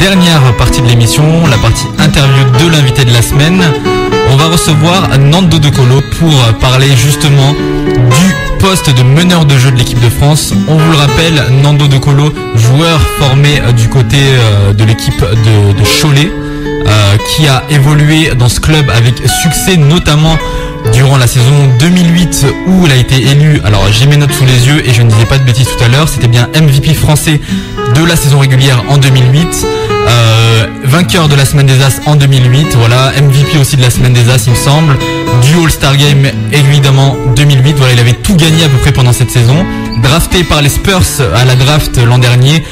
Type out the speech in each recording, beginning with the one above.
dernière partie de l'émission, la partie interview de l'invité de la semaine. On va recevoir Nando De Colo pour parler justement du poste de meneur de jeu de l'équipe de France. On vous le rappelle, Nando De Colo, joueur formé du côté de l'équipe de Cholet, qui a évolué dans ce club avec succès, notamment durant la saison 2008 où il a été élu, alors j'ai mes notes sous les yeux et je ne disais pas de bêtises tout à l'heure, c'était bien MVP français de la saison régulière en 2008, vainqueur de la semaine des As en 2008, voilà, MVP aussi de la semaine des As il me semble, du All-Star Game évidemment 2008, voilà, il avait tout gagné à peu près pendant cette saison, drafté par les Spurs à la draft l'an dernier,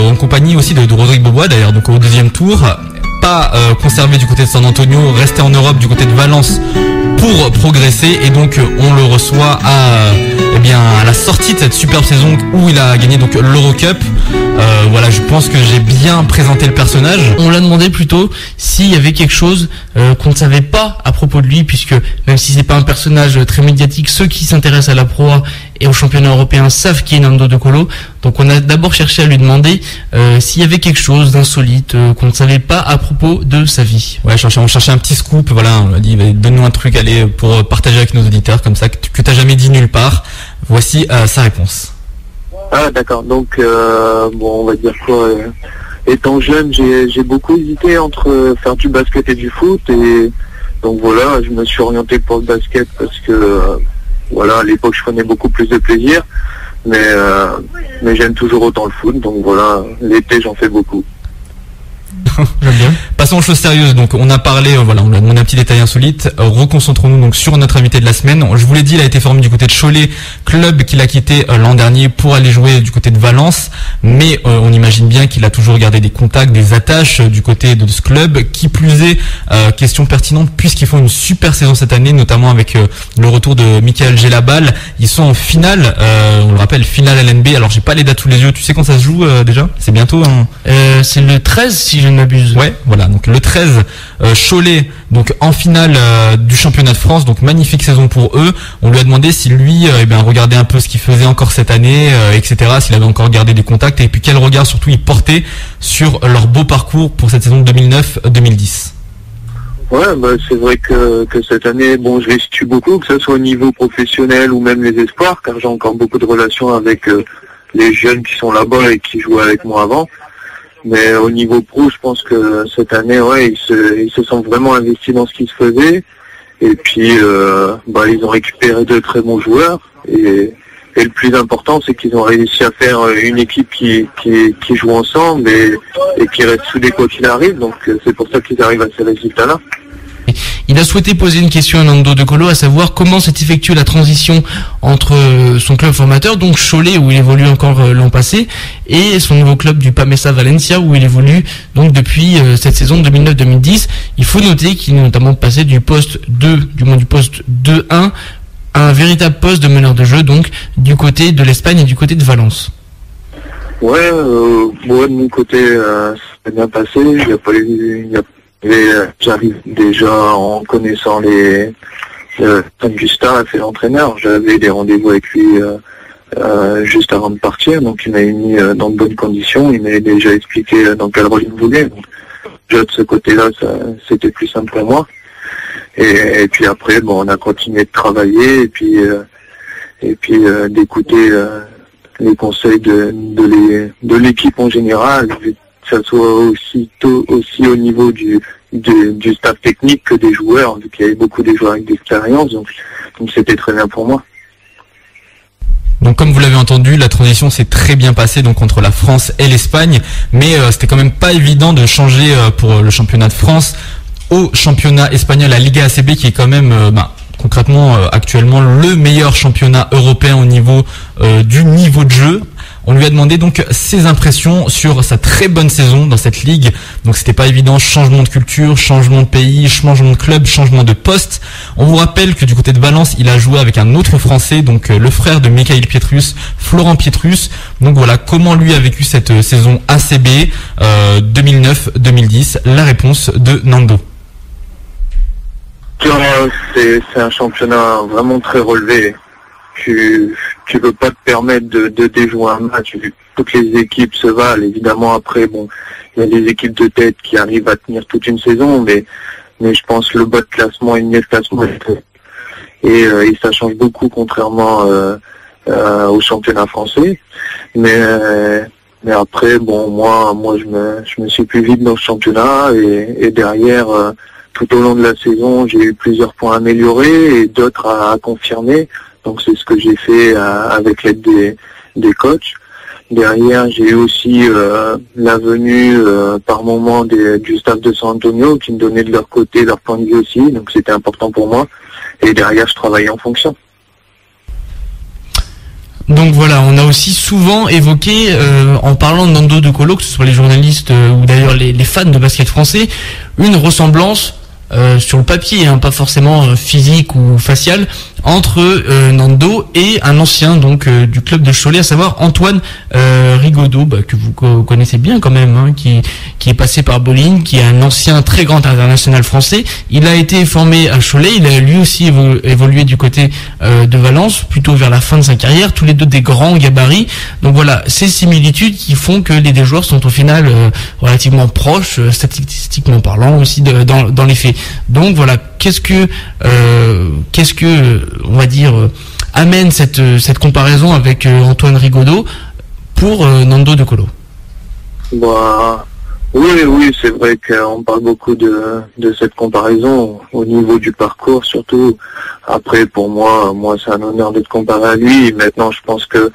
en compagnie aussi de Rodrigue Beaubois d'ailleurs, donc au deuxième tour, pas conservé du côté de San Antonio, resté en Europe du côté de Valence pour progresser, et donc on le reçoit à la sortie de cette superbe saison où il a gagné donc l'Eurocup. Voilà, je pense que j'ai bien présenté le personnage. On l'a demandé plutôt s'il y avait quelque chose qu'on ne savait pas à propos de lui, puisque même si c'est pas un personnage très médiatique, ceux qui s'intéressent à la Pro A et au championnat européen savent qui est Nando De Colo. Donc on a d'abord cherché à lui demander s'il y avait quelque chose d'insolite qu'on ne savait pas à propos de sa vie. Ouais, on cherchait un petit scoop, voilà, on a dit donne-nous un truc allez, pour partager avec nos auditeurs, comme ça, que t'as jamais dit nulle part. Voici sa réponse. Ah d'accord, donc on va dire quoi, étant jeune j'ai beaucoup hésité entre faire du basket et du foot, et donc voilà, je me suis orienté pour le basket parce que à l'époque je prenais beaucoup plus de plaisir, mais j'aime toujours autant le foot, donc voilà, l'été j'en fais beaucoup. J'aime bien. Passons aux choses sérieuses. Donc on a parlé, on a demandé un petit détail insolite. Reconcentrons-nous donc sur notre invité de la semaine. Je vous l'ai dit, il a été formé du côté de Cholet, club qu'il a quitté l'an dernier pour aller jouer du côté de Valence. Mais on imagine bien qu'il a toujours gardé des contacts, des attaches du côté de ce club. Qui plus est, question pertinente, puisqu'ils font une super saison cette année, notamment avec le retour de Michael Gelabal. Ils sont en finale, on le rappelle, finale LNB. Alors j'ai pas les dates sous les yeux. Tu sais quand ça se joue déjà? C'est bientôt. C'est le 13 si je ne m'abuse. Ouais, voilà, donc le 13, Cholet, donc en finale du championnat de France, donc magnifique saison pour eux. On lui a demandé si lui, regardait un peu ce qu'il faisait encore cette année, etc., s'il avait encore gardé des contacts, et puis quel regard surtout il portait sur leur beau parcours pour cette saison 2009-2010. Ouais, c'est vrai que cette année, je les situe beaucoup, que ce soit au niveau professionnel ou même les espoirs, car j'ai encore beaucoup de relations avec les jeunes qui sont là-bas et qui jouaient avec moi avant. Mais au niveau pro, je pense que cette année, ils se sont vraiment investis dans ce qui se faisait. Et puis, ils ont récupéré de très bons joueurs. Et le plus important, c'est qu'ils ont réussi à faire une équipe qui joue ensemble et qui reste soudée quoi qu'il arrive. Donc, c'est pour ça qu'ils arrivent à ces résultats-là. Il a souhaité poser une question à Nando De Colo, à savoir comment s'est effectuée la transition entre son club formateur, donc Cholet où il évolue encore l'an passé, et son nouveau club du Pamesa Valencia où il évolue donc depuis cette saison 2009-2010. Il faut noter qu'il est notamment passé du poste 2, du poste 2-1, à un véritable poste de meneur de jeu, donc du côté de l'Espagne et du côté de Valence. Ouais, de mon côté, ça s'est bien passé. J'arrive déjà en connaissant les Gustave et l'entraîneur. J'avais des rendez-vous avec lui juste avant de partir, donc il m'a mis dans de bonnes conditions. Il m'a déjà expliqué dans quel rôle il me voulait. Donc, déjà de ce côté-là, c'était plus simple pour moi. Et puis après, on a continué de travailler et puis d'écouter les conseils de l'équipe en général, que ça soit aussi au niveau du staff technique que des joueurs, vu qu'il y avait beaucoup de joueurs avec d'expérience, donc c'était très bien pour moi. Donc comme vous l'avez entendu, la transition s'est très bien passée donc entre la France et l'Espagne, mais c'était quand même pas évident de changer pour le championnat de France au championnat espagnol, la Liga ACB, qui est quand même concrètement actuellement le meilleur championnat européen au niveau du niveau de jeu. On lui a demandé donc ses impressions sur sa très bonne saison dans cette ligue. Donc c'était pas évident, changement de culture, changement de pays, changement de club, changement de poste. On vous rappelle que du côté de Valence, il a joué avec un autre Français, donc le frère de Michael Pietrus, Florent Pietrus. Donc voilà comment lui a vécu cette saison ACB 2009-2010. La réponse de Nando. C'est un championnat vraiment très relevé. Tu peux pas te permettre de déjouer un match. Toutes les équipes se valent. Évidemment, après, il y a des équipes de tête qui arrivent à tenir toute une saison, mais je pense que le bas de classement et le milieu de classement, et ça change beaucoup contrairement au championnat français. Mais après, bon, moi je me suis plus vite dans le championnat, et derrière, tout au long de la saison, j'ai eu plusieurs points améliorés et d'autres à confirmer. Donc c'est ce que j'ai fait avec l'aide des coachs. Derrière, j'ai eu aussi la venue par moment du staff de San Antonio qui me donnait de leur côté leur point de vue aussi. Donc c'était important pour moi. Et derrière, je travaillais en fonction. Donc voilà, on a aussi souvent évoqué, en parlant de Nando De Colo, que ce soit les journalistes ou d'ailleurs les fans de basket français, une ressemblance sur le papier, hein, pas forcément physique ou faciale, entre Nando et un ancien donc du club de Cholet, à savoir Antoine Rigaudot, que vous connaissez bien quand même, hein, qui est passé par Bolin, qui est un ancien très grand international français. Il a été formé à Cholet, il a lui aussi évolué du côté de Valence, plutôt vers la fin de sa carrière, tous les deux des grands gabarits. Donc voilà, ces similitudes qui font que les deux joueurs sont au final relativement proches, statistiquement parlant aussi dans les faits. Donc voilà, qu'est-ce que on va dire amène cette comparaison avec Antoine Rigaudot pour Nando De Colo? Bah oui, c'est vrai qu'on parle beaucoup de cette comparaison au niveau du parcours surtout. Après, pour moi c'est un honneur d'être comparé à lui. Maintenant, je pense que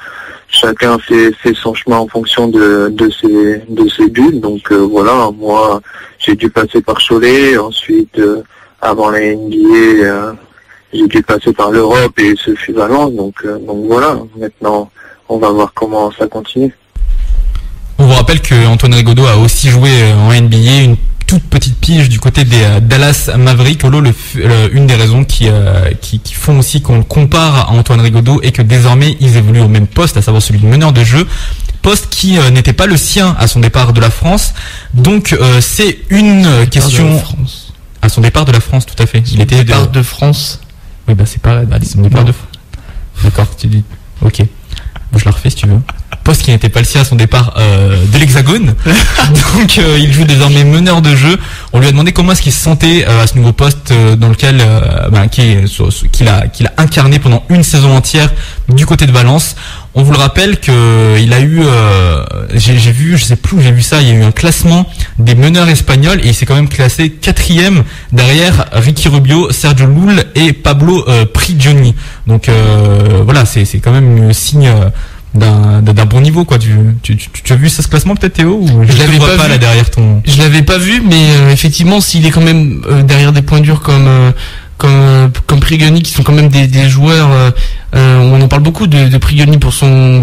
chacun fait son chemin en fonction de ses buts. Donc voilà, moi j'ai dû passer par Cholet, ensuite avant la NBA, j'ai dû passer par l'Europe et ce fut Valence. Donc voilà, maintenant on va voir comment ça continue. On vous rappelle que Antoine Rigaudot a aussi joué en NBA, une toute petite pige du côté des Dallas Mavericks. Une des raisons qui font aussi qu'on le compare à Antoine Rigaudot est que désormais ils évoluent au même poste, à savoir celui de meneur de jeu, poste qui n'était pas le sien à son départ de la France. Donc c'est une question à son départ de la France, tout à fait. Il était de France. Oui, c'est pas son départ de France. D'accord, tu dis. Ok. Bon, je la refais si tu veux. Poste qui n'était pas le sien à son départ de l'Hexagone. Donc il joue désormais meneur de jeu. On lui a demandé comment est-ce qu'il se sentait à ce nouveau poste dans lequel qu'il a incarné pendant une saison entière du côté de Valence. On vous le rappelle que il a eu j'ai vu, je sais plus où j'ai vu ça, il y a eu un classement des meneurs espagnols et il s'est quand même classé 4e derrière Ricky Rubio, Sergio Llull et Pablo Prigioni. Donc voilà, c'est quand même un signe d'un bon niveau, quoi. Tu as vu ça, ce classement, peut-être, Théo, ou je l'avais pas vu là derrière ton... Je l'avais pas vu, mais effectivement, s'il est quand même derrière des points durs comme Prigioni, qui sont quand même des joueurs, on en parle beaucoup de Prigioni pour son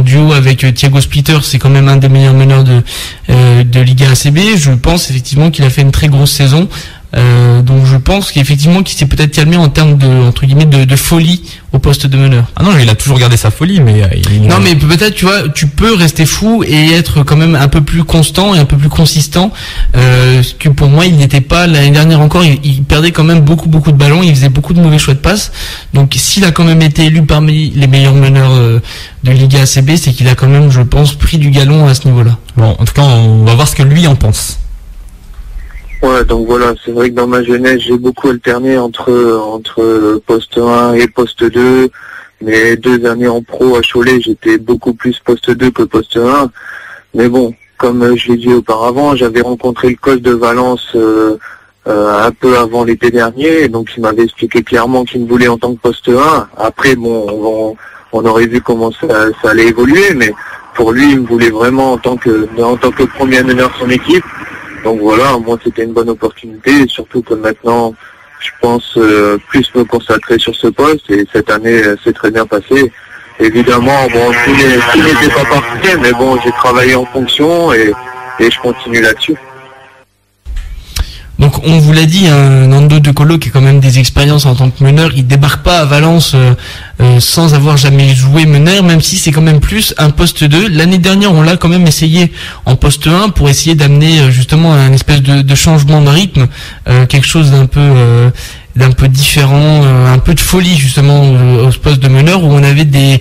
duo avec Thiago Splitter, c'est quand même un des meilleurs meneurs de Liga ACB. Je pense effectivement qu'il a fait une très grosse saison. Donc je pense qu'effectivement qu'il s'est peut-être calmé en termes de folie au poste de meneur. Ah non, il a toujours gardé sa folie, mais non, mais peut-être, tu vois, tu peux rester fou et être quand même un peu plus constant et un peu plus consistant. Que pour moi, il n'était pas l'année dernière encore. Il perdait quand même beaucoup de ballons. Il faisait beaucoup de mauvais choix de passe. Donc s'il a quand même été élu parmi les meilleurs meneurs de Liga ACB, c'est qu'il a quand même, je pense, pris du galon à ce niveau-là. Bon, en tout cas, on va voir ce que lui en pense. Ouais, donc voilà, c'est vrai que dans ma jeunesse, j'ai beaucoup alterné entre poste 1 et poste 2. Mes 2 années en pro à Cholet, j'étais beaucoup plus poste 2 que poste 1. Mais bon, comme je l'ai dit auparavant, j'avais rencontré le coach de Valence un peu avant l'été dernier, donc il m'avait expliqué clairement qu'il me voulait en tant que poste 1. Après, bon, on aurait vu comment ça allait évoluer, mais pour lui, il me voulait vraiment en tant que premier meneur de son équipe. Donc voilà, moi c'était une bonne opportunité, surtout que maintenant je pense plus me consacrer sur ce poste, et cette année c'est très bien passé. Évidemment, bon, tout n'était pas parfait, mais bon, j'ai travaillé en fonction et je continue là-dessus. Donc on vous l'a dit, Nando De Colo qui a quand même des expériences en tant que meneur, il débarque pas à Valence sans avoir jamais joué meneur, même si c'est quand même plus un poste 2. L'année dernière, on l'a quand même essayé en poste 1 pour essayer d'amener justement un espèce de changement de rythme, quelque chose d'un peu différent, un peu de folie justement au poste de meneur, où on avait des